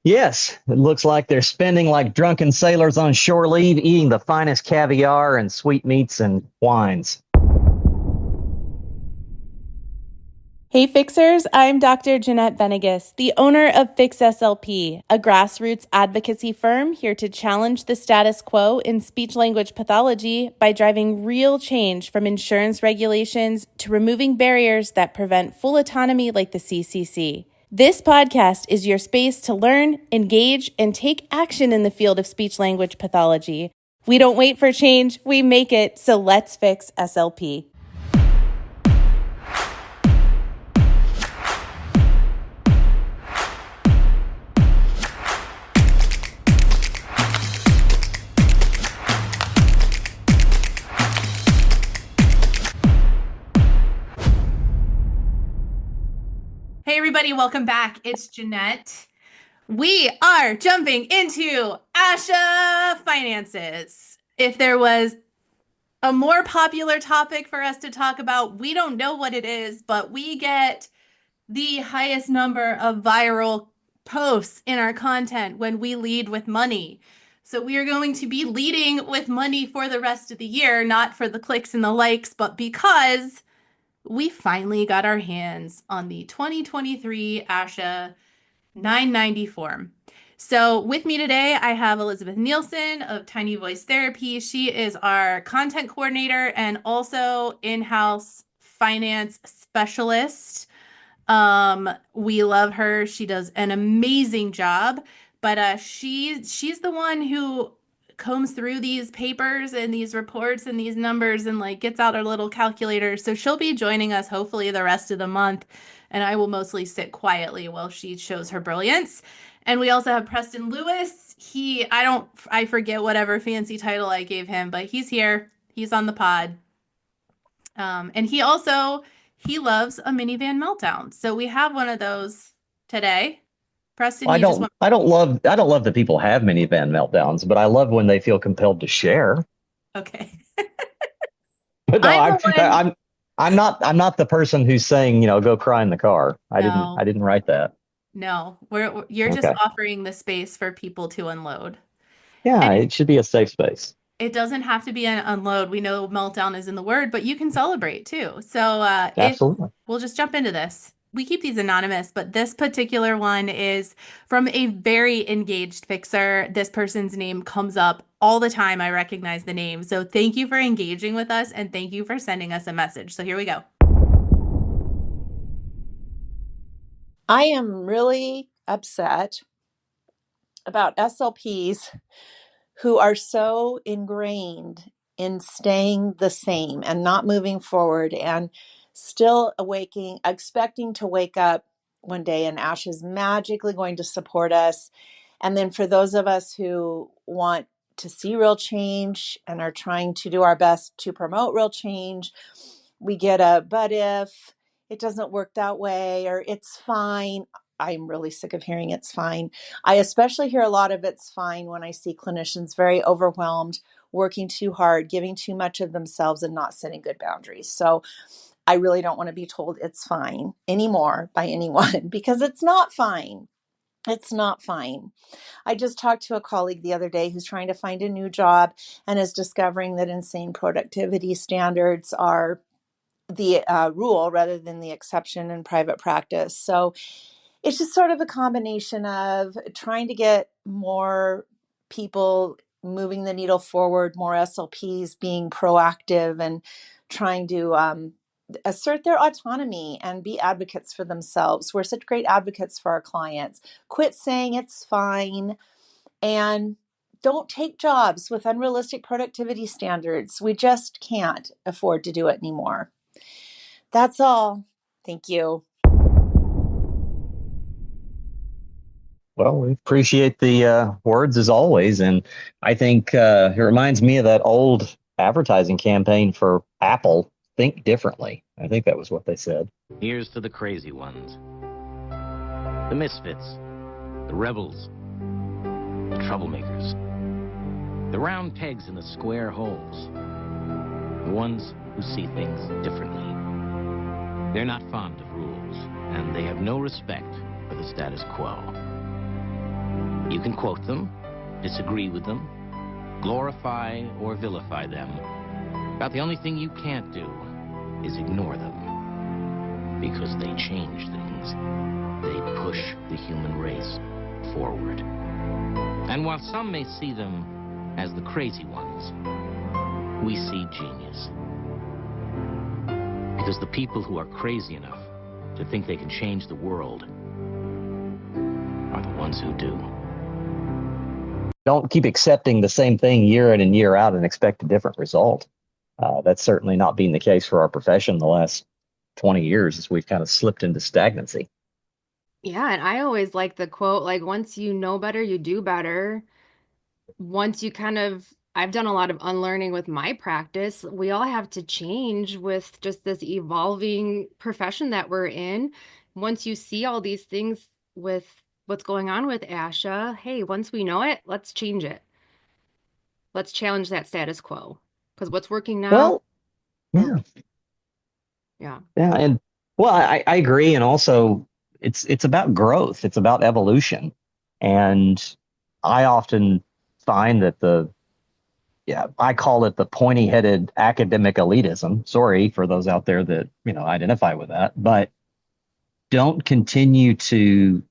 Yes, it looks like they're spending like drunken sailors on shore leave, eating the finest caviar and sweetmeats and wines. Hey Fixers, I'm Dr. Jeanette Benigas, the owner of Fix SLP, a grassroots advocacy firm here to challenge the status quo in speech-language pathology by driving real change from insurance regulations to removing barriers that prevent full autonomy like the CCC. This podcast is your space to learn, engage, and take action in the field of speech-language pathology. We don't wait for change, we make it, so let's fix SLP. Hey everybody, welcome back. It's Jeanette. We are jumping into ASHA finances. If there was a more popular topic for us to talk about, we don't know what it is, but we get the highest number of viral posts in our content when we lead with money. So we are going to be leading with money for the rest of the year, not for the clicks and the likes, but because we finally got our hands on the 2023 ASHA 990 form. So with me today, I have Elizabeth Nielsen of Tiny Voice Therapy. She is our content coordinator and also in-house finance specialist. We love her. She does an amazing job, but she's the one who combs through these papers and these reports and these numbers and like gets out her little calculator. So she'll be joining us hopefully the rest of the month, and I will mostly sit quietly while she shows her brilliance. And we also have Preston Lewis. I forget whatever fancy title I gave him, but he's here. He's on the pod. And he loves a Minivan Meltdown. So we have one of those today. Preston, I don't love that people have minivan meltdowns, but I love when they feel compelled to share. Okay. But no, I'm not the person who's saying, go cry in the car. I didn't write that. No, you're just offering the space for people to unload. Yeah, And it should be a safe space. it doesn't have to be an unload. We know meltdown is in the word, but you can celebrate too. So Absolutely. We'll just jump into this. We keep these anonymous, but this particular one is from a very engaged fixer. This person's name comes up all the time. I recognize the name. So thank you for engaging with us and thank you for sending us a message. So here we go. I am really upset about SLPs who are so ingrained in staying the same and not moving forward and still expecting to wake up one day and ASHA is magically going to support us. And then for those of us who want to see real change and are trying to do our best to promote real change, we get but if it doesn't work that way, or it's fine. I'm really sick of hearing it's fine. I especially hear a lot of it's fine when I see clinicians very overwhelmed, working too hard, giving too much of themselves and not setting good boundaries. So I really don't want to be told it's fine anymore by anyone because it's not fine. It's not fine. I just talked to a colleague the other day who's trying to find a new job and is discovering that insane productivity standards are the rule rather than the exception in private practice. So it's just sort of a combination of trying to get more people moving the needle forward, more SLPs being proactive and trying to assert their autonomy and be advocates for themselves. We're such great advocates for our clients. Quit saying it's fine and don't take jobs with unrealistic productivity standards. We just can't afford to do it anymore. That's all. Thank you. Well, we appreciate the words as always. And I think it reminds me of that old advertising campaign for Apple, Think Differently. I think that was what they said. Here's to the crazy ones, the misfits, the rebels, the troublemakers, the round pegs in the square holes, the ones who see things differently. They're not fond of rules, and they have no respect for the status quo. You can quote them, disagree with them, glorify or vilify them. About the only thing you can't do is ignore them. Because they change things. They push the human race forward. And while some may see them as the crazy ones, we see genius. Because the people who are crazy enough to think they can change the world are the ones who do. Don't keep accepting the same thing year in and year out and expect a different result. That's certainly not been the case for our profession the last 20 years as we've kind of slipped into stagnancy. Yeah, and I always like the quote, like, once you know better, you do better. Once you I've done a lot of unlearning with my practice. We all have to change with just this evolving profession that we're in. Once you see all these things with what's going on with ASHA, hey, once we know it, let's change it. Let's challenge that status quo. Because what's working now, Well, yeah. yeah. Yeah. And well, I agree. And also it's about growth. It's about evolution. And I often find that I call it the pointy headed academic elitism. Sorry for those out there that, identify with that, but don't continue to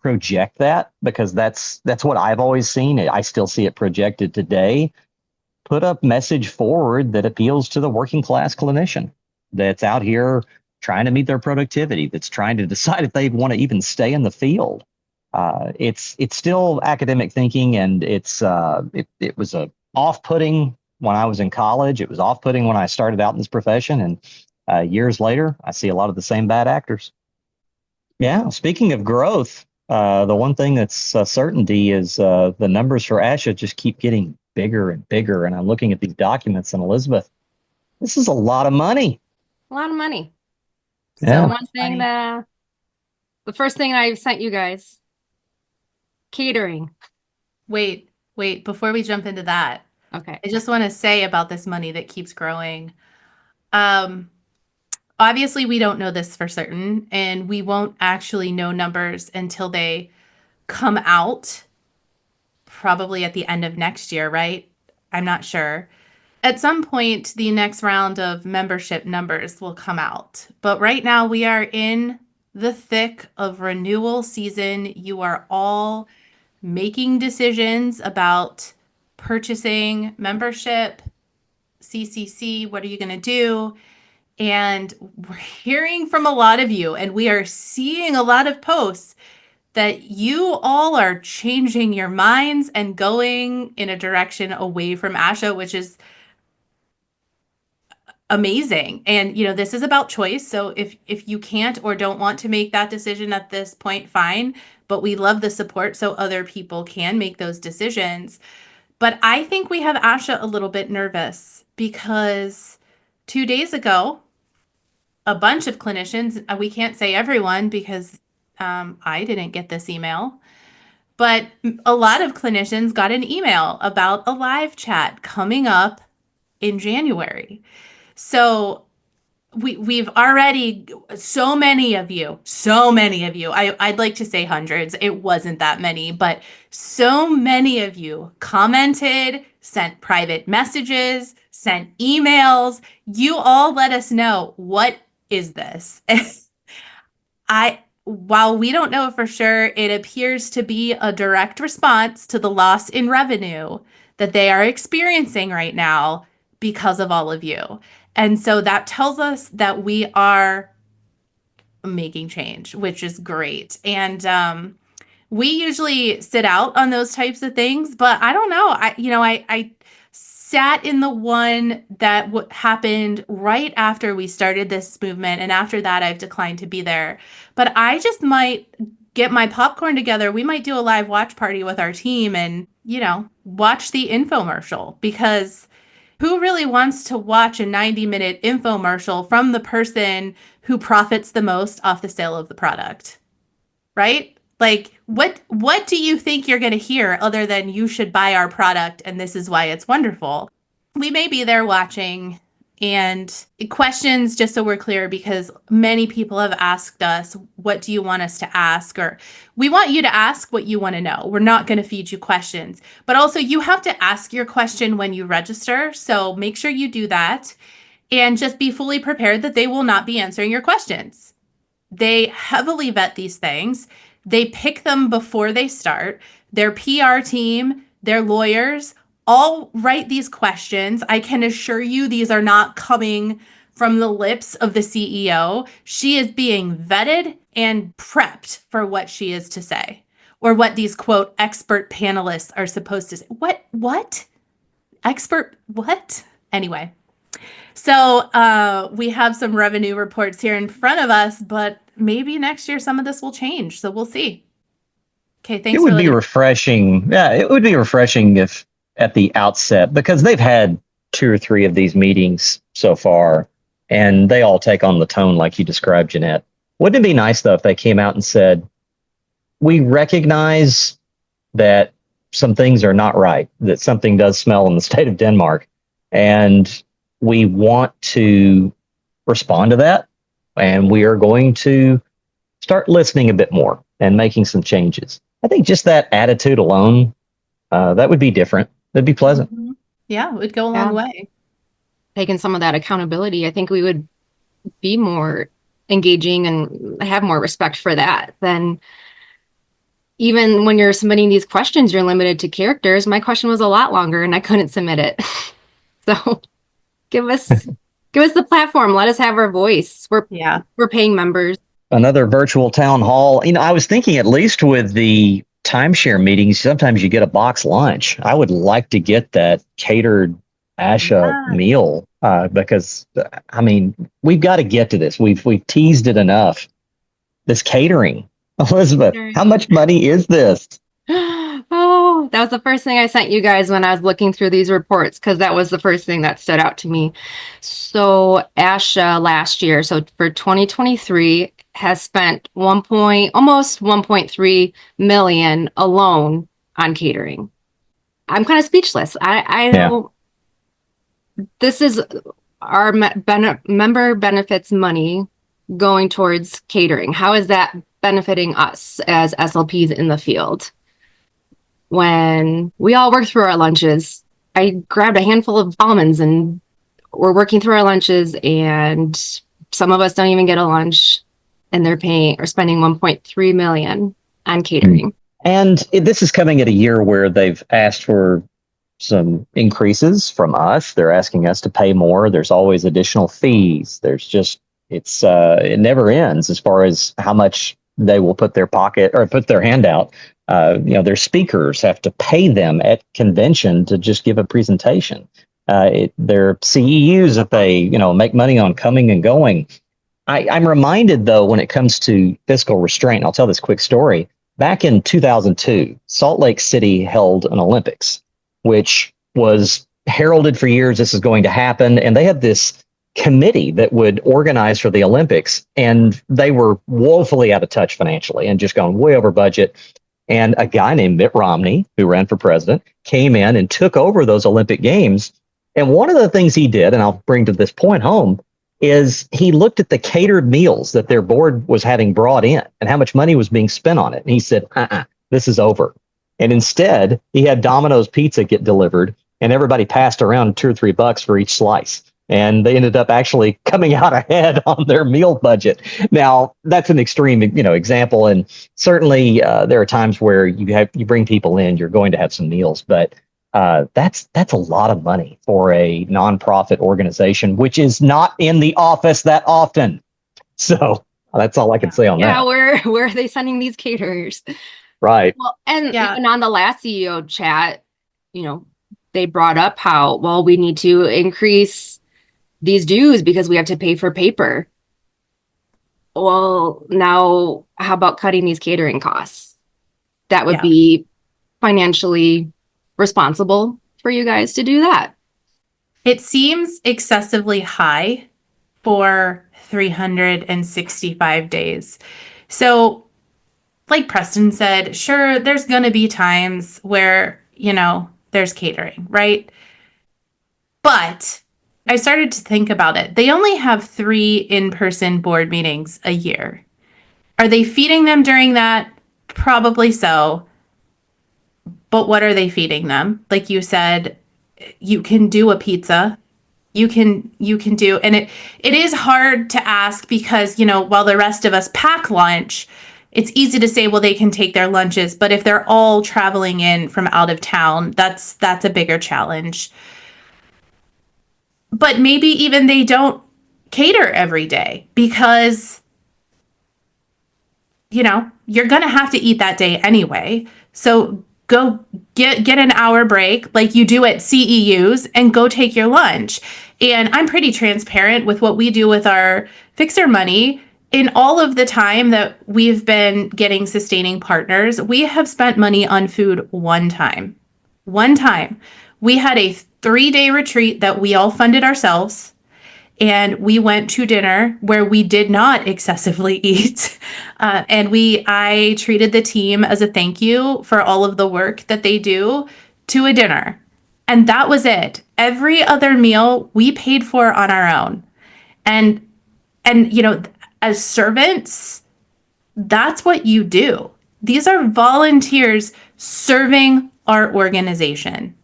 project that, because that's what I've always seen. I still see it projected today. Put a message forward that appeals to the working class clinician that's out here trying to meet their productivity, that's trying to decide if they want to even stay in the field. It's still academic thinking, and it was off-putting when I was in college. It was off-putting when I started out in this profession, and years later, I see a lot of the same bad actors. Yeah, speaking of growth, the one thing that's a certainty is the numbers for ASHA just keep getting bigger and bigger. And I'm looking at these documents, and Elizabeth, this is a lot of money. A lot of money. Yeah. So one thing the first thing I sent you guys, catering. Wait, before we jump into that, Okay. I just want to say about this money that keeps growing. Obviously, we don't know this for certain, and we won't actually know numbers until they come out, probably at the end of next year, right? I'm not sure. At some point, the next round of membership numbers will come out. But right now, we are in the thick of renewal season. You are all making decisions about purchasing membership, CCC, what are you going to do? And we're hearing from a lot of you, and we are seeing a lot of posts that you all are changing your minds and going in a direction away from ASHA, which is amazing. And this is about choice. So if you can't or don't want to make that decision at this point, fine. But we love the support so other people can make those decisions. But I think we have ASHA a little bit nervous because 2 days ago, a bunch of clinicians, we can't say everyone because I didn't get this email, but a lot of clinicians got an email about a live chat coming up in January. So we've already, so many of you, I'd like to say hundreds. It wasn't that many, but so many of you commented, sent private messages, sent emails. You all let us know, what is this? While we don't know for sure, it appears to be a direct response to the loss in revenue that they are experiencing right now because of all of you. And so that tells us that we are making change, which is great. And we usually sit out on those types of things, but I don't know. I sat in the one that happened right after we started this movement. And after that, I've declined to be there. But I just might get my popcorn together. We might do a live watch party with our team and, watch the infomercial, because who really wants to watch a 90-minute infomercial from the person who profits the most off the sale of the product? Right? Like, what do you think you're going to hear other than you should buy our product and this is why it's wonderful? We may be there watching And questions, just so we're clear, because many people have asked us, what do you want us to ask? Or we want you to ask what you want to know. We're not going to feed you questions. But also, you have to ask your question when you register. So make sure you do that. And just be fully prepared that they will not be answering your questions. They heavily vet these things. They pick them before they start. Their PR team, their lawyers, all write these questions. I can assure you these are not coming from the lips of the CEO. She is being vetted and prepped for what she is to say, or what these quote expert panelists are supposed to say. What? Expert what? Anyway. So we have some revenue reports here in front of us, but maybe next year some of this will change. So we'll see. Okay, It thanks would for be letting. refreshing. Yeah, it would be refreshing if at the outset, because they've had 2 or 3 of these meetings so far, and they all take on the tone like you described, Jeanette. Wouldn't it be nice, though, if they came out and said, we recognize that some things are not right, that something does smell in the state of Denmark, and we want to respond to that, and we are going to start listening a bit more and making some changes. I think just that attitude alone, that would be different. That'd be pleasant. Mhm. Yeah, it would go a long way. Taking some of that accountability, I think we would be more engaging and have more respect for that than even when you're submitting these questions, you're limited to characters. My question was a lot longer and I couldn't submit it. So give us the platform. Let us have our voice. We're paying members. Another virtual town hall. I was thinking, at least with the timeshare meetings, sometimes you get a box lunch. I would like to get that catered ASHA meal, because we've got to get to this. We've teased it enough. This catering, Elizabeth, how much money is this? Oh, that was the first thing I sent you guys when I was looking through these reports, because that was the first thing that stood out to me. So ASHA last year, so for 2023, has spent almost 1.3 million alone on catering. I'm kind of speechless. I know this is our member benefits money going towards catering. How is that benefiting us as SLPs in the field? When we all work through our lunches, I grabbed a handful of almonds and we're working through our lunches, and some of us don't even get a lunch, and they're paying or spending 1.3 million on catering. And this is coming at a year where they've asked for some increases from us. They're asking us to pay more. There's always additional fees. It never ends as far as how much they will put their hand out. Their speakers have to pay them at convention to just give a presentation. Their CEUs, if they make money on coming and going. I'm reminded, though, when it comes to fiscal restraint, I'll tell this quick story. Back in 2002, Salt Lake City held an Olympics, which was heralded for years. This is going to happen. And they had this committee that would organize for the Olympics, and they were woefully out of touch financially and just gone way over budget. And a guy named Mitt Romney, who ran for president, came in and took over those Olympic Games. And one of the things he did, and I'll bring to this point home, is he looked at the catered meals that their board was having brought in and how much money was being spent on it. And he said, this is over. And instead, he had Domino's pizza get delivered, and everybody passed around $2 or $3 for each slice. And they ended up actually coming out ahead on their meal budget. Now, that's an extreme, example. And certainly there are times where you bring people in, you're going to have some meals, but that's a lot of money for a nonprofit organization, which is not in the office that often. So that's all I can say on that. Yeah, where are they sending these caterers? Right. Well, and on the last CEO chat, they brought up how, well, we need to increase these dues because we have to pay for paper. Well, now how about cutting these catering costs? That would be financially responsible for you guys to do that. It seems excessively high for 365 days. So, like Preston said, sure, there's going to be times where, there's catering, right? But I started to think about it. They only have 3 in-person board meetings a year. Are they feeding them during that? Probably so. But what are they feeding them? Like you said, you can do a pizza. You can do, and it is hard to ask because, while the rest of us pack lunch, it's easy to say, well, they can take their lunches, but if they're all traveling in from out of town, that's a bigger challenge. But maybe even they don't cater every day because, you're going to have to eat that day anyway. So go get an hour break like you do at CEUs and go take your lunch. And I'm pretty transparent with what we do with our fixer money. In all of the time that we've been getting sustaining partners, we have spent money on food one time. One time. We had a 3-day retreat that we all funded ourselves. And we went to dinner where we did not excessively eat. I treated the team as a thank you for all of the work that they do to a dinner. And that was it. Every other meal we paid for on our own. And as servants, that's what you do. These are volunteers serving our organization.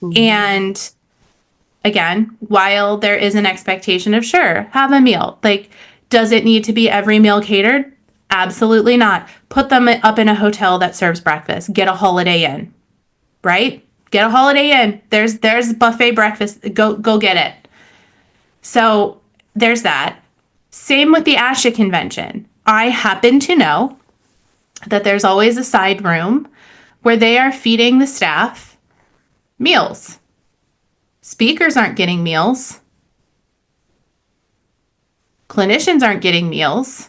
Mm-hmm. And again, while there is an expectation of, sure, have a meal. Like, does it need to be every meal catered? Absolutely not. Put them up in a hotel that serves breakfast. Get a Holiday Inn, right? Get a Holiday Inn. There's buffet breakfast. Go get it. So there's that. Same with the ASHA convention. I happen to know that there's always a side room where they are feeding the staff meals. Speakers aren't getting meals. Clinicians aren't getting meals.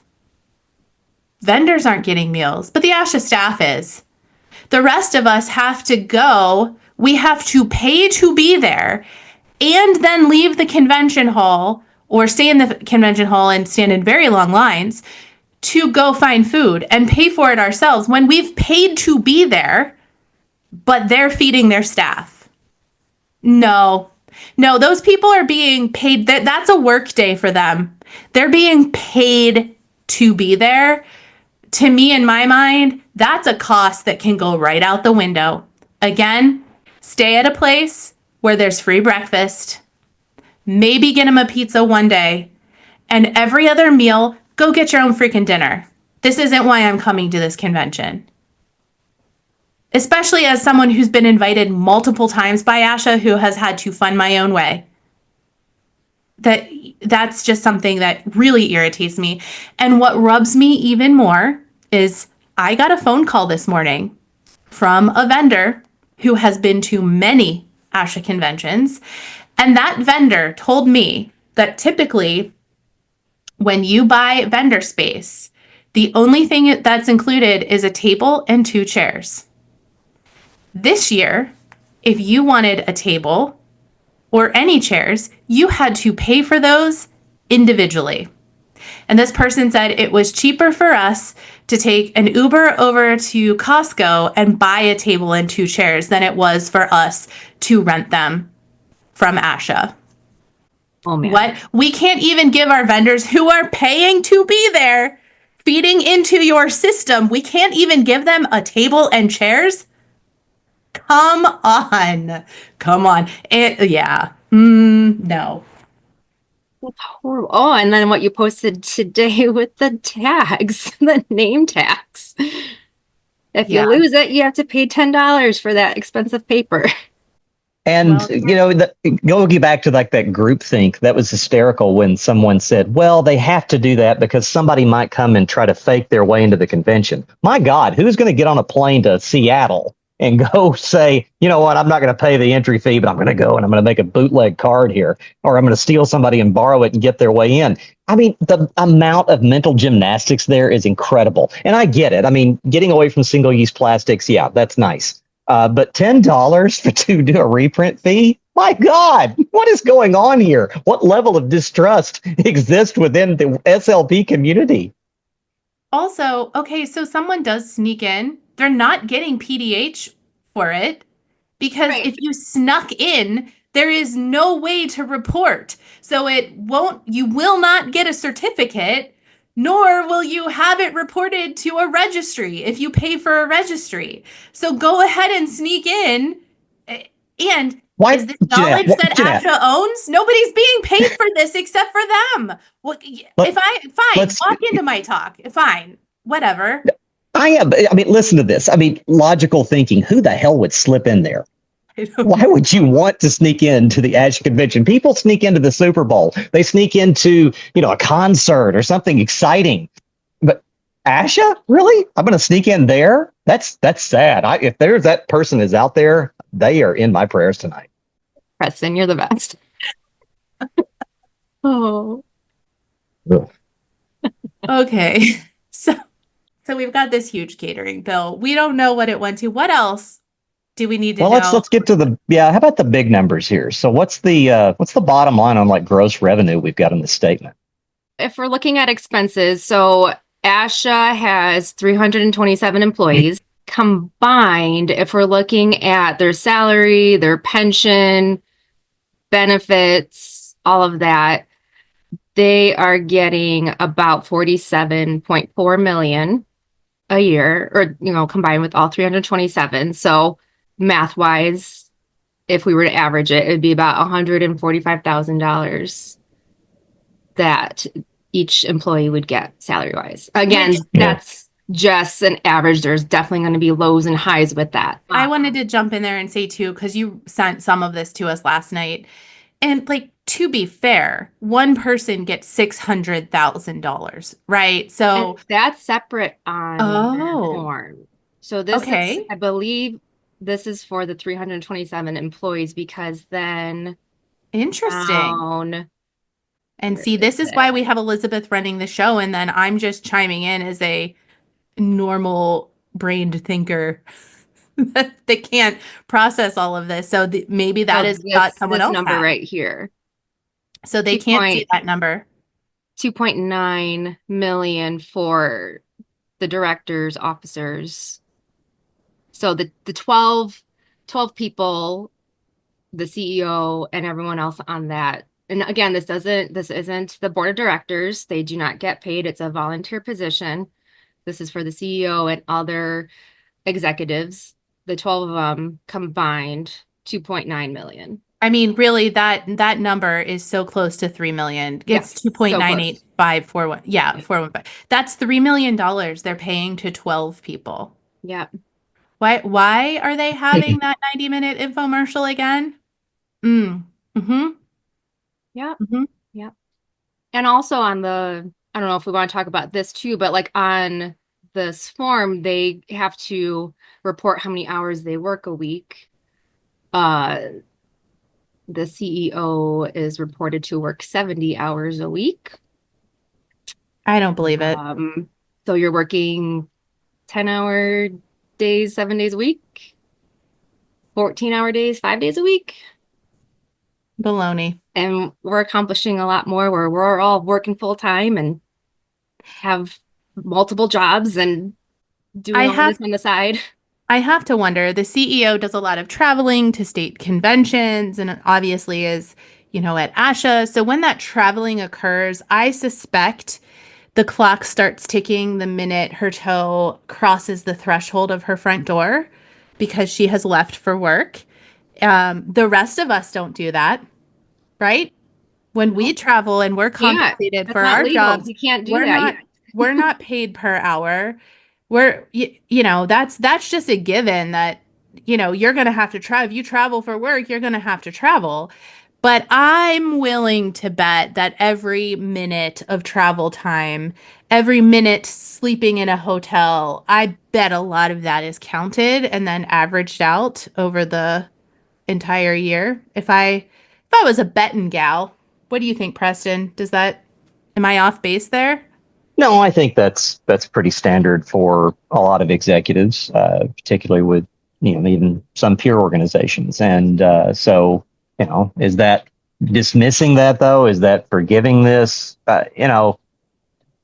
Vendors aren't getting meals, but the ASHA staff is. The rest of us have to go. We have to pay to be there and then leave the convention hall or stay in the convention hall and stand in very long lines to go find food and pay for it ourselves when we've paid to be there, but they're feeding their staff. No, those people are being paid. That's a work day for them. They're being paid to be there. To me, in my mind, that's a cost that can go right out the window. Again, stay at a place where there's free breakfast. Maybe get them a pizza one day. And every other meal, go get your own freaking dinner. This isn't why I'm coming to this convention. Especially as someone who's been invited multiple times by ASHA who has had to fund my own way. That's just something that really irritates me. And what rubs me even more is I got a phone call this morning from a vendor who has been to many ASHA conventions. And that vendor told me that typically when you buy vendor space, the only thing that's included is a table and 2 chairs. This year, if you wanted a table or any chairs, you had to pay for those individually. And this person said it was cheaper for us to take an Uber over to Costco and buy a table and 2 chairs than it was for us to rent them from ASHA. Oh, man. What? We can't even give our vendors who are paying to be there, feeding into your system, we can't even give them a table and chairs? Come on. No. That's horrible. Oh, and then what you posted today with the tags, the name tags. If you lose it, you have to pay $10 for that expensive paper. And, going back to like that group think, that was hysterical when someone said, well, they have to do that because somebody might come and try to fake their way into the convention. My God, who's going to get on a plane to Seattle and go say, you know what, I'm not going to pay the entry fee, but I'm going to go and I'm going to make a bootleg card here, or I'm going to steal somebody and borrow it and get their way in. I mean, the amount of mental gymnastics there is incredible. And I get it. I mean, getting away from single-use plastics, yeah, that's nice. But $10 to do a reprint fee? My God, what is going on here? What level of distrust exists within the SLP community? Also, okay, so someone does sneak in. They're not getting PDH for it because if you snuck in, there is no way to report. So you will not get a certificate, nor will you have it reported to a registry if you pay for a registry. So go ahead and sneak in. And Why, is this knowledge Jeanette, that Jeanette, ASHA owns? Nobody's being paid for this except for them. Well, let- fine, walk into my talk. Fine, whatever. I am. I mean, listen to this. I mean, logical thinking. Who the hell would slip in there? Why would you want to sneak into the ASHA convention? People sneak into the Super Bowl. They sneak into, a concert or something exciting. But ASHA, really? I'm going to sneak in there? That's sad. If there's that person is out there, they are in my prayers tonight. Preston, you're the best. Oh. Ugh. Okay. So we've got this huge catering bill. We don't know what it went to. What else do we need to know? Let's get to how about the big numbers here? So what's the bottom line on like gross revenue we've got in the statement? If we're looking at expenses, so ASHA has 327 employees combined. If we're looking at their salary, their pension, benefits, all of that, they are getting about 47.4 million a year, or combined with all 327. So math wise, if we were to average it, it'd be about $145,000 that each employee would get salary wise. Again, that's just an average. There's definitely going to be lows and highs with that. I wanted to jump in there and say too, because you sent some of this to us last night. And to be fair, one person gets $600,000, right? So and that's separate on the form. So this is, I believe this is for the 327 employees, because then interesting. And see, this is why we have Elizabeth running the show, and then I'm just chiming in as a normal brained thinker that can't process all of this. So maybe that is not someone else number right here. So they can't see that number. 2.9 million for the directors, officers. So the 12 people, the CEO and everyone else on that. And again, this isn't the board of directors. They do not get paid. It's a volunteer position. This is for the CEO and other executives. The 12 of them combined, 2.9 million. I mean, really, that number is so close to 3 million. It's 2.98541. Yeah, 415. That's $3 million they're paying to 12 people. Yeah. Why are they having that 90-minute infomercial again? Mm-hmm. Yeah. Mm-hmm. Yeah. And also on the, I don't know if we want to talk about this too, but like on this form, they have to report how many hours they work a week. The CEO is reported to work 70 hours a week. I don't believe it. So you're working 10-hour days, 7 days a week, 14-hour days, 5 days a week. Baloney. And we're accomplishing a lot more where we're all working full time and have multiple jobs and doing all this on the side. I have to wonder, the CEO does a lot of traveling to state conventions and obviously is, at ASHA. So when that traveling occurs, I suspect the clock starts ticking the minute her toe crosses the threshold of her front door because she has left for work. The rest of us don't do that, right? When we travel and we're compensated for our jobs, you can't do that. We're not paid per hour. We're, that's just a given that, you're going to have to travel. If you travel for work, you're going to have to travel. But I'm willing to bet that every minute of travel time, every minute sleeping in a hotel, I bet a lot of that is counted and then averaged out over the entire year. If I was a betting gal, what do you think, Preston? Am I off base there? No, I think that's pretty standard for a lot of executives, particularly with even some peer organizations. And so, is that dismissing that though? Is that forgiving this?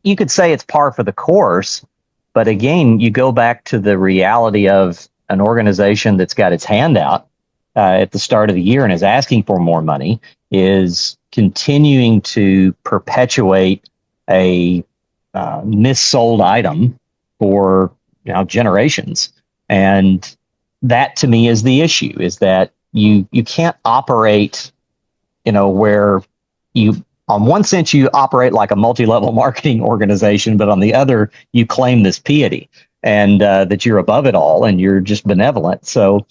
You could say it's par for the course, but again, you go back to the reality of an organization that's got its hand out at the start of the year and is asking for more money is continuing to perpetuate a missold item for generations. And that to me is the issue, is that you can't operate, where you, on one sense, you operate like a multi-level marketing organization, but on the other, you claim this piety and that you're above it all and you're just benevolent. So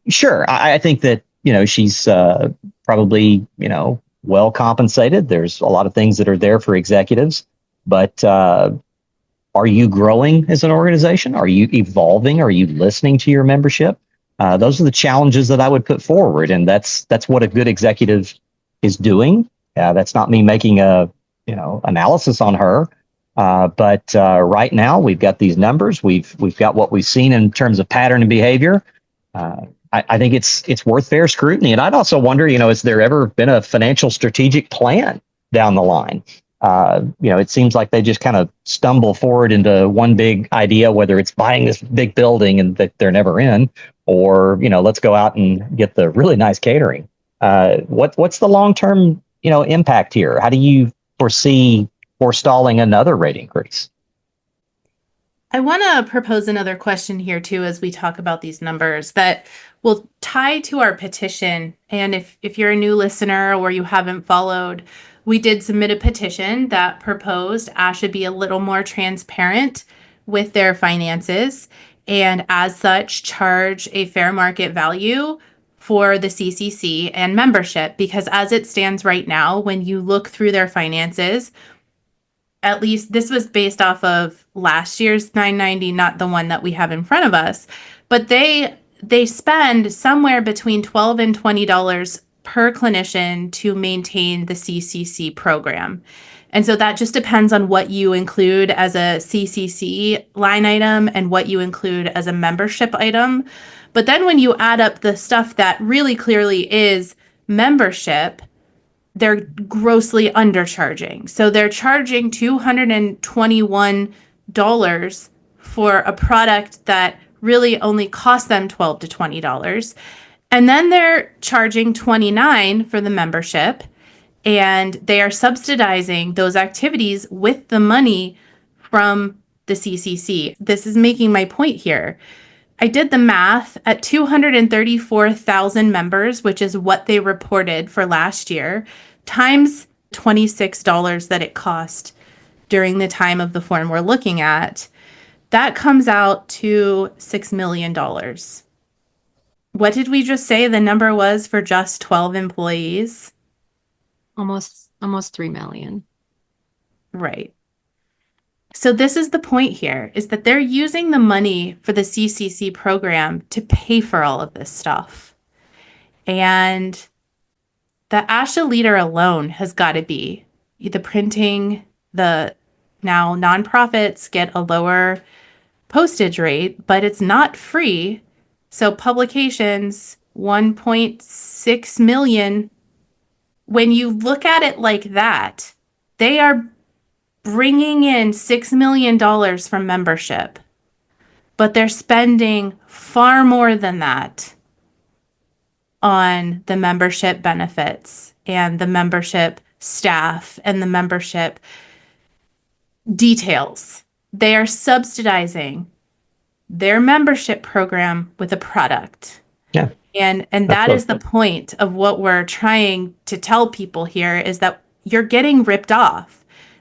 sure, I think that, she's probably, well compensated. There's a lot of things that are there for executives, but are you growing as an organization? Are you evolving? Are you listening to your membership? Those are the challenges that I would put forward. And that's what a good executive is doing. That's not me making a, analysis on her. But right now we've got these numbers. We've got what we've seen in terms of pattern and behavior. I think it's worth fair scrutiny. And I'd also wonder, has there ever been a financial strategic plan down the line? It seems like they just kind of stumble forward into one big idea, whether it's buying this big building and that they're never in, or, let's go out and get the really nice catering. What's the long-term, impact here? How do you foresee forestalling another rate increase? I want to propose another question here too, as we talk about these numbers that will tie to our petition. And if you're a new listener or you haven't followed, we did submit a petition that proposed ASHA be a little more transparent with their finances and as such charge a fair market value for the CCC and membership, because as it stands right now, when you look through their finances, at least this was based off of last year's 990, not the one that we have in front of us, but they spend somewhere between $12 and $20 per clinician to maintain the CCC program. And so that just depends on what you include as a CCC line item and what you include as a membership item. But then when you add up the stuff that really clearly is membership, they're grossly undercharging. So they're charging $221 for a product that really only cost them $12 to $20. And then they're charging $29 for the membership, and they are subsidizing those activities with the money from the CCC. This is making my point here. I did the math at 234,000 members, which is what they reported for last year, times $26 that it cost during the time of the form we're looking at. That comes out to $6 million. What did we just say the number was for just 12 employees? Almost 3 million. Right. So this is the point here, is that they're using the money for the CCC program to pay for all of this stuff. And the ASHA leader alone has got to be the printing, now nonprofits get a lower postage rate, but it's not free. So publications, 1.6 million. When you look at it like that, they are bringing in $6 million from membership, but they're spending far more than that on the membership benefits and the membership staff and the membership details. They are subsidizing their membership program with a product. Yeah. And that is the point of what we're trying to tell people here, is that you're getting ripped off.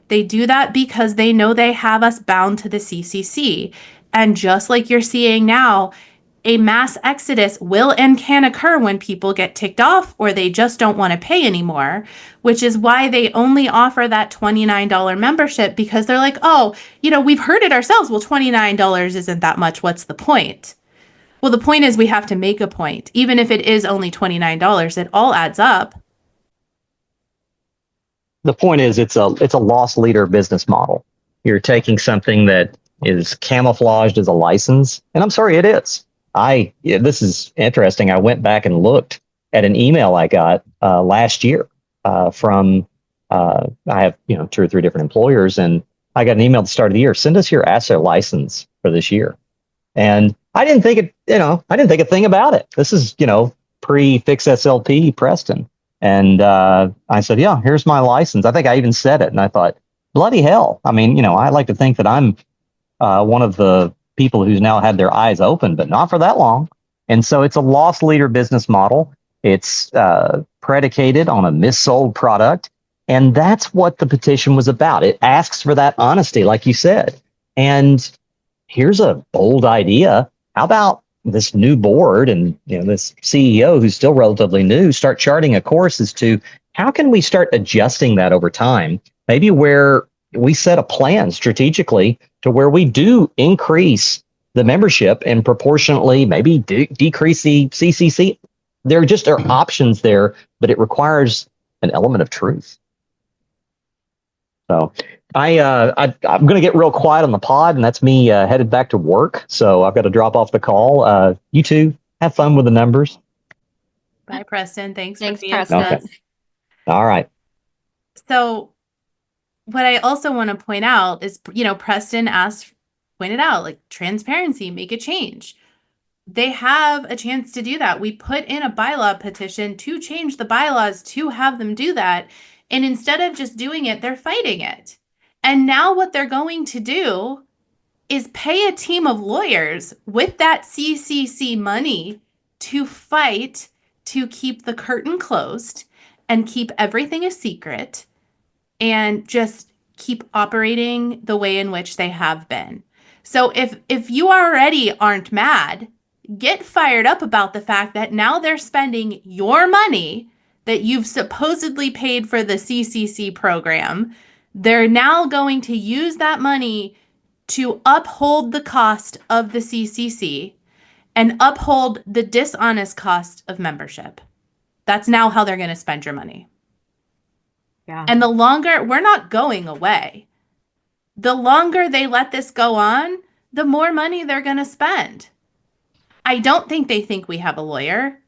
They do that because they know they have us bound to the CCC. And just like you're seeing now, a mass exodus will and can occur when people get ticked off or they just don't want to pay anymore, which is why they only offer that $29 membership, because they're like, oh, we've heard it ourselves. Well, $29 isn't that much. What's the point? Well, the point is we have to make a point. Even if it is only $29, it all adds up. The point is it's a loss leader business model. You're taking something that is camouflaged as a license, and I'm sorry, it is. This is interesting. I went back and looked at an email I got last year from I have 2 or 3 different employers, and I got an email at the start of the year. Send us your ASHA license for this year, and I didn't think a thing about it. This is pre-Fix SLP Preston. And I said, yeah, here's my license. I think I even said it. And I thought, bloody hell. I mean, I like to think that I'm one of the people who's now had their eyes open, but not for that long. And so it's a loss leader business model. It's predicated on a missold product. And that's what the petition was about. It asks for that honesty, like you said. And here's a bold idea. How about this new board and this CEO who's still relatively new start charting a course as to how can we start adjusting that over time? Maybe where we set a plan strategically to where we do increase the membership and proportionately maybe decrease the CCC. There just are options there, but it requires an element of truth. So I'm going to get real quiet on the pod, and that's me headed back to work. So I've got to drop off the call. You two have fun with the numbers. Bye, Preston. Thanks Thanks, for being Preston. with us. All right. So what I also want to point out is, Preston pointed out, like, transparency, make a change. They have a chance to do that. We put in a bylaw petition to change the bylaws to have them do that. And instead of just doing it, they're fighting it. And now what they're going to do is pay a team of lawyers with that CCC money to fight to keep the curtain closed and keep everything a secret and just keep operating the way in which they have been. So if you already aren't mad, get fired up about the fact that now they're spending your money that you've supposedly paid for the CCC program. They're now going to use that money to uphold the cost of the CCC and uphold the dishonest cost of membership. That's now how they're going to spend your money. Yeah. And the longer, we're not going away. The longer they let this go on, the more money they're going to spend. I don't think they think we have a lawyer.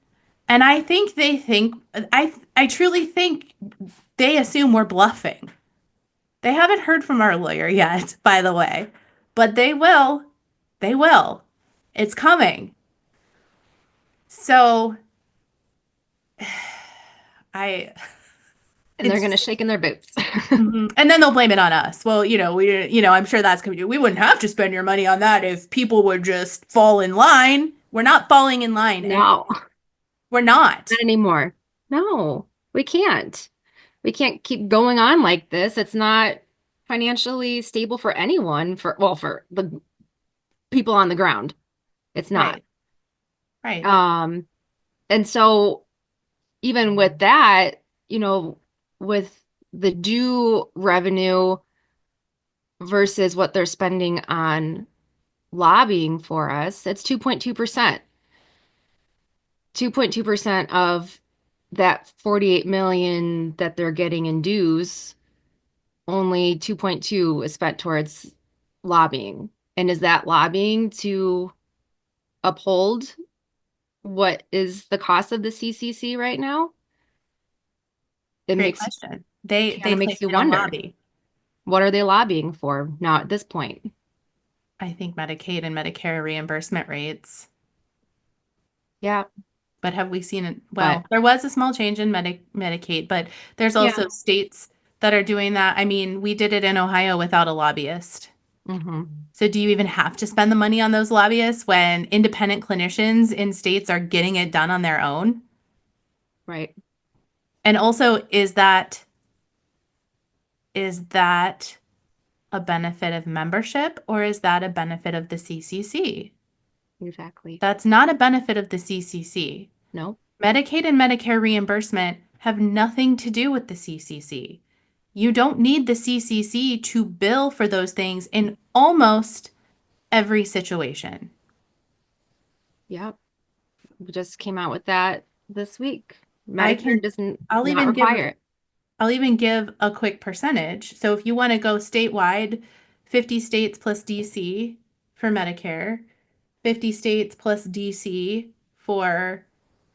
And I think they think, I truly think they assume we're bluffing. They haven't heard from our lawyer yet, by the way, but they will. They will. It's coming. So And they're going to shake in their boots. And then they'll blame it on us. Well, I'm sure that's going to be, we wouldn't have to spend your money on that if people would just fall in line. We're not falling in line. No. We're not. Not anymore. No, we can't. We can't keep going on like this. It's not financially stable for anyone, for the people on the ground. It's not. Right. And so even with that, with the due revenue versus what they're spending on lobbying for us, it's 2.2%. 2.2% of that 48 million that they're getting in dues, only 2.2 is spent towards lobbying. And is that lobbying to uphold what is the cost of the CCC right now? Great question. They makes you wonder. Lobby. What are they lobbying for now at this point? I think Medicaid and Medicare reimbursement rates. Yeah. But have we seen it? Well, there was a small change in Medicaid, but there's also states that are doing that. I mean, we did it in Ohio without a lobbyist. Mm-hmm. So do you even have to spend the money on those lobbyists when independent clinicians in states are getting it done on their own? Right. And also, is that a benefit of membership, or is that a benefit of the CCC? Exactly. That's not a benefit of the CCC. No. Medicaid and Medicare reimbursement have nothing to do with the CCC. You don't need the CCC to bill for those things in almost every situation. Yep. We just came out with that this week. Medicare doesn't require it. I'll even give a quick percentage. So if you want to go statewide, 50 states plus DC for Medicare, 50 states plus DC for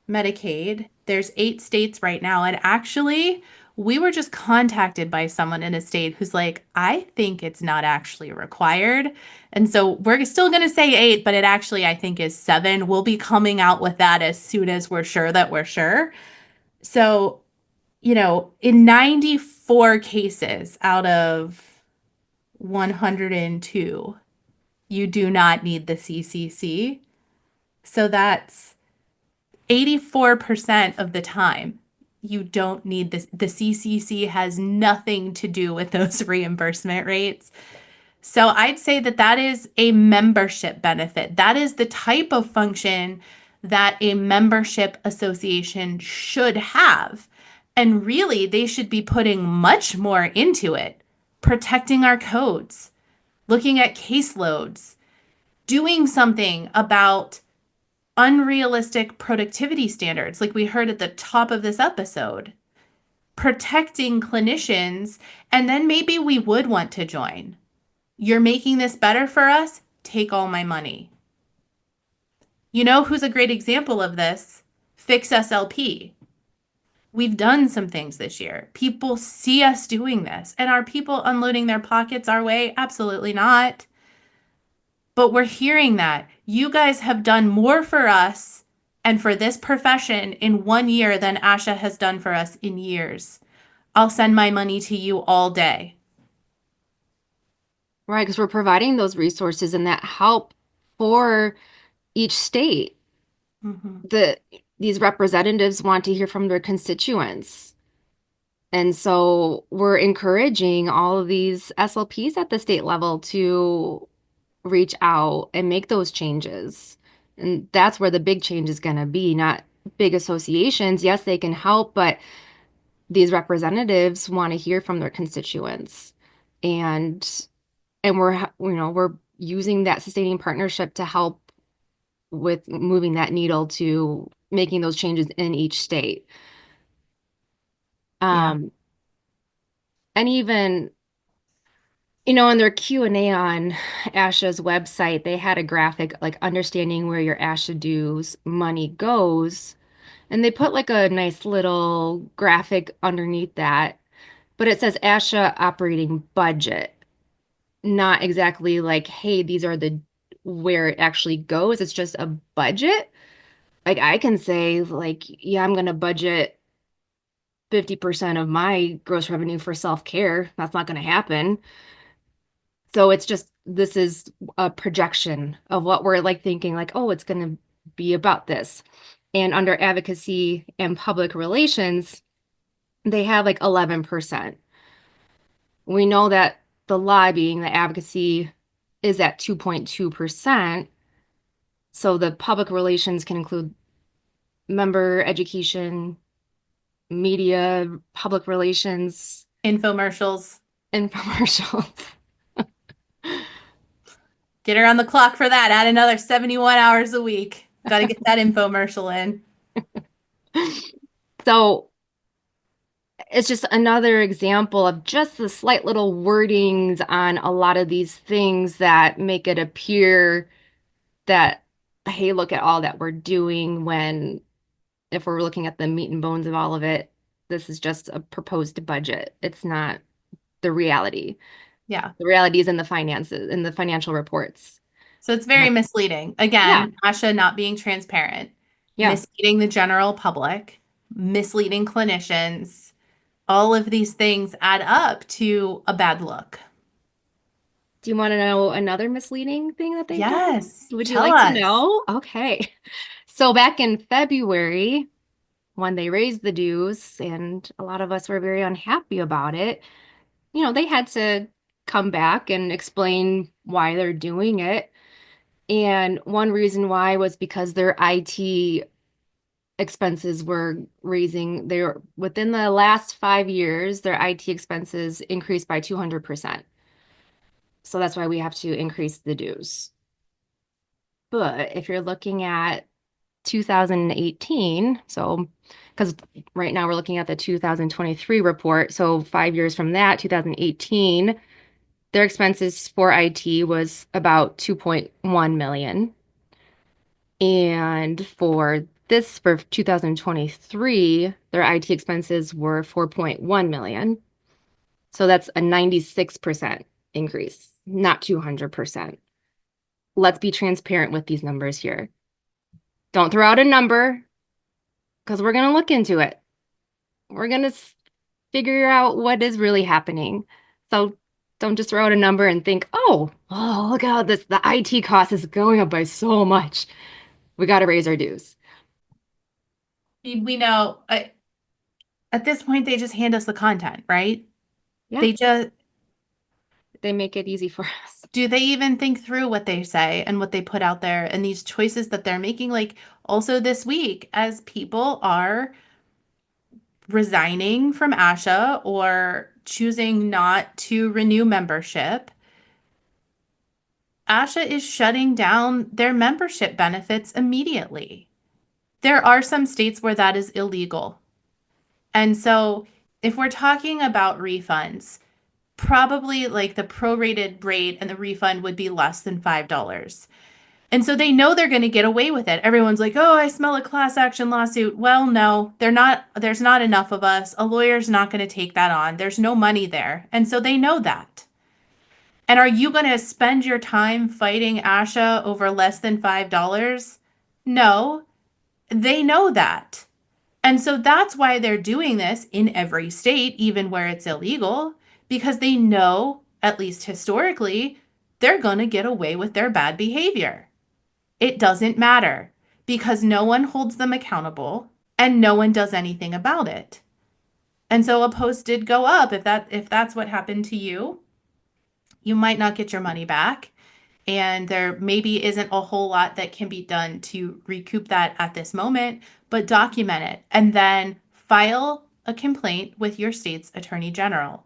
Medicaid. There's 8 states right now. And actually, We were just contacted by someone in a state who's like, I think it's not actually required. And so we're still going to say 8, but it actually, I think, is 7. We'll be coming out with that as soon as we're sure that we're sure. So, in 94 cases out of 102, you do not need the CCC. So that's 84% of the time. You don't need this. The CCC has nothing to do with those reimbursement rates. So I'd say that that is a membership benefit. That is the type of function that a membership association should have. And really, they should be putting much more into it, protecting our codes, looking at caseloads, doing something about unrealistic productivity standards, like we heard at the top of this episode, protecting clinicians, and then maybe we would want to join. You're making this better for us? Take all my money. You know who's a great example of this? Fix SLP. We've done some things this year. People see us doing this. And are people unloading their pockets our way? Absolutely not. But we're hearing that you guys have done more for us and for this profession in 1 year than ASHA has done for us in years. I'll send my money to you all day. Right, because we're providing those resources and that help for each state. These representatives want to hear from their constituents. And so we're encouraging all of these SLPs at the state level to reach out and make those changes. And that's where the big change is going to be, not big associations. Yes, they can help, but these representatives want to hear from their constituents. And we're using that sustaining partnership to help with moving that needle to making those changes in each state. Yeah. And even, in their Q&A on ASHA's website, they had a graphic like understanding where your ASHA dues money goes. And they put like a nice little graphic underneath that, but it says ASHA operating budget, not exactly like, hey, these are the where it actually goes. It's just a budget. Like I can say like, yeah, I'm going to budget 50% of my gross revenue for self-care. That's not going to happen. So it's just, this is a projection of what we're like thinking like, oh, it's going to be about this. And under advocacy and public relations, they have like 11%. We know that the lobbying, the advocacy is at 2.2%. So the public relations can include member education, media, public relations, Infomercials. infomercials. Get her on the clock for that. Add another 71 hours a week. Got to get that infomercial in. So it's just another example of just the slight little wordings on a lot of these things that make it appear that, hey, look at all that we're doing, when if we're looking at the meat and bones of all of it, this is just a proposed budget. It's not the reality. Yeah. The reality is in the finances, in the financial reports. So it's very misleading. Again, Yeah. ASHA not being transparent, Yeah. misleading the general public, misleading clinicians. All of these things add up to a bad look. Do you want to know another misleading thing that they've done? Yes. Would you Tell like to us. know? Okay. So back in February, when they raised the dues, and a lot of us were very unhappy about it, they had to come back and explain why they're doing it. And one reason why was because their IT expenses were raising. They're within the last 5 years, their IT expenses increased by 200%. So that's why we have to increase the dues. But if you're looking at 2018, so because right now we're looking at the 2023 report, so 5 years from that, 2018, their expenses for IT was about 2.1 million. And for This for 2023, their IT expenses were 4.1 million. So that's a 96% increase, not 200%. Let's be transparent with these numbers here. Don't throw out a number because we're going to look into it. We're going to figure out what is really happening. So don't just throw out a number and think, oh, look at how the IT cost is going up by so much. We got to raise our dues. We know at this point, they just hand us the content, right? Yeah. They make it easy for us. Do they even think through what they say and what they put out there and these choices that they're making? Like also this week, as people are resigning from ASHA or choosing not to renew membership, ASHA is shutting down their membership benefits immediately. There are some states where that is illegal. And so if we're talking about refunds, probably like the prorated rate and the refund would be less than $5. And so they know they're going to get away with it. Everyone's like, oh, I smell a class action lawsuit. Well, no, they're not. There's not enough of us. A lawyer's not going to take that on. There's no money there. And so they know that. And are you going to spend your time fighting ASHA over less than $5? No, they know that. And so that's why they're doing this in every state, even where it's illegal, because they know, at least historically, they're going to get away with their bad behavior. It doesn't matter because no one holds them accountable and no one does anything about it. And so a post did go up. If that's what happened to you, you might not get your money back. And there maybe isn't a whole lot that can be done to recoup that at this moment, but document it and then file a complaint with your state's attorney general.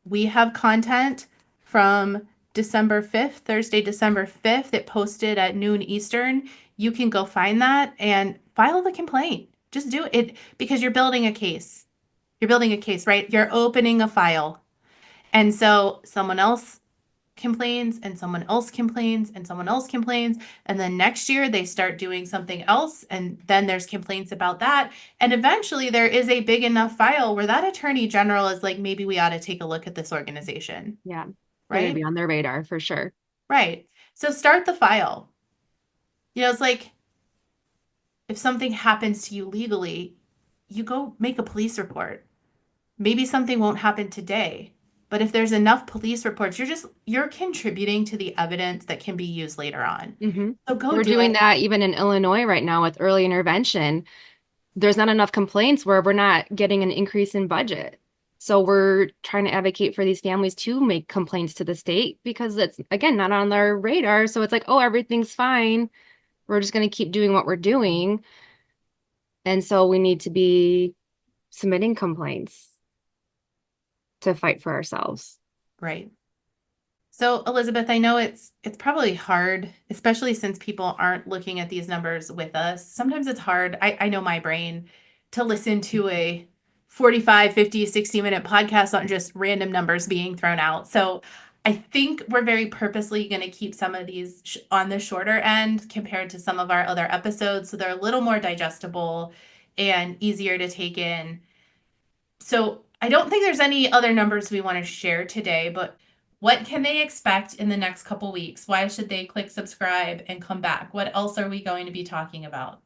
We have content from December 5th, Thursday, December 5th. It posted at noon Eastern. You can go find that and file the complaint. Just do it because you're building a case. You're building a case, right? You're opening a file. And so someone else complains and someone else complains and someone else complains. And then next year they start doing something else. And then there's complaints about that. And eventually there is a big enough file where that attorney general is like, maybe we ought to take a look at this organization. Yeah. Right. They're gonna be on their radar for sure. Right. So start the file. It's like if something happens to you legally, you go make a police report. Maybe something won't happen today. But if there's enough police reports, you're contributing to the evidence that can be used later on. Mm-hmm. So go We're do doing it. that even in Illinois right now with early intervention. There's not enough complaints where we're not getting an increase in budget. So we're trying to advocate for these families to make complaints to the state because it's, again, not on their radar. So it's like, oh, everything's fine. We're just going to keep doing what we're doing. And so we need to be submitting complaints to fight for ourselves. Right. So Elizabeth, I know it's probably hard, especially since people aren't looking at these numbers with us. Sometimes it's hard. I know my brain to listen to a 45, 50, 60-minute podcast on just random numbers being thrown out. So I think we're very purposely going to keep some of these on the shorter end compared to some of our other episodes. So they're a little more digestible and easier to take in. So I don't think there's any other numbers we want to share today, but what can they expect in the next couple weeks? Why should they click subscribe and come back? What else are we going to be talking about?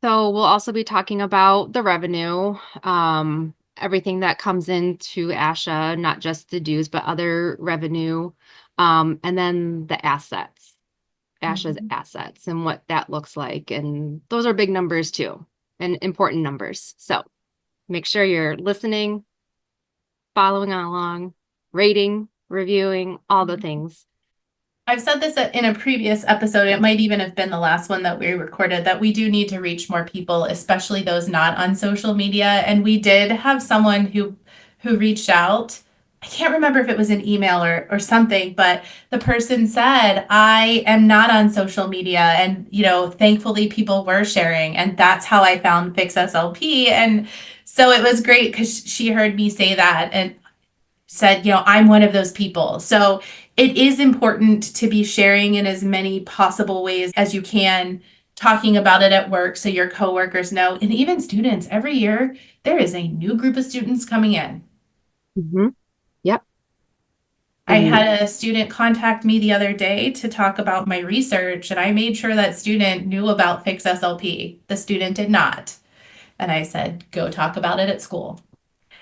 So we'll also be talking about the revenue, everything that comes into ASHA, not just the dues, but other revenue, and then the assets, ASHA's assets and what that looks like. And those are big numbers too, and important numbers. So make sure you're listening, following along, rating, reviewing, all the things. I've said this in a previous episode. It might even have been the last one that we recorded, that we do need to reach more people, especially those not on social media. And we did have someone who reached out. I can't remember if it was an email or something, but the person said, I am not on social media. And, thankfully people were sharing. And that's how I found Fix SLP. And so it was great because she heard me say that and said, I'm one of those people. So it is important to be sharing in as many possible ways as you can talking about it at work so your coworkers know, and even students. Every year, there is a new group of students coming in. Mm-hmm. Yep. I had a student contact me the other day to talk about my research, and I made sure that student knew about Fix SLP. The student did not. And I said, go talk about it at school.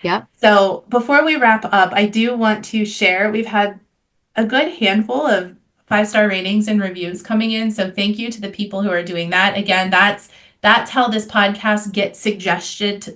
Yep. So before we wrap up, I do want to share, we've had a good handful of 5-star ratings and reviews coming in. So thank you to the people who are doing that. Again, that's how this podcast gets suggested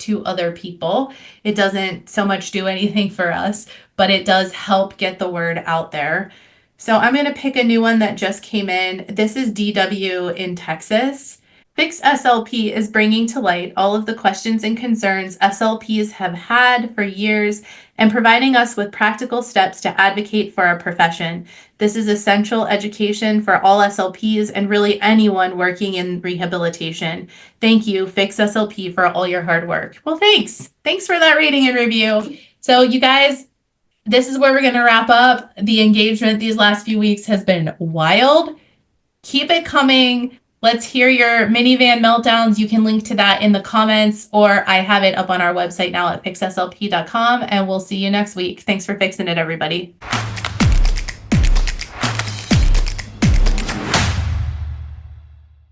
to other people. It doesn't so much do anything for us, but it does help get the word out there. So I'm going to pick a new one that just came in. This is DW in Texas. Fix SLP is bringing to light all of the questions and concerns SLPs have had for years and providing us with practical steps to advocate for our profession. This is essential education for all SLPs and really anyone working in rehabilitation. Thank you, Fix SLP, for all your hard work. Well, thanks. Thanks for that rating and review. So you guys, this is where we're going to wrap up. The engagement these last few weeks has been wild. Keep it coming. Let's hear your minivan meltdowns. You can link to that in the comments, or I have it up on our website now at fixslp.com, and we'll see you next week. Thanks for fixing it, everybody.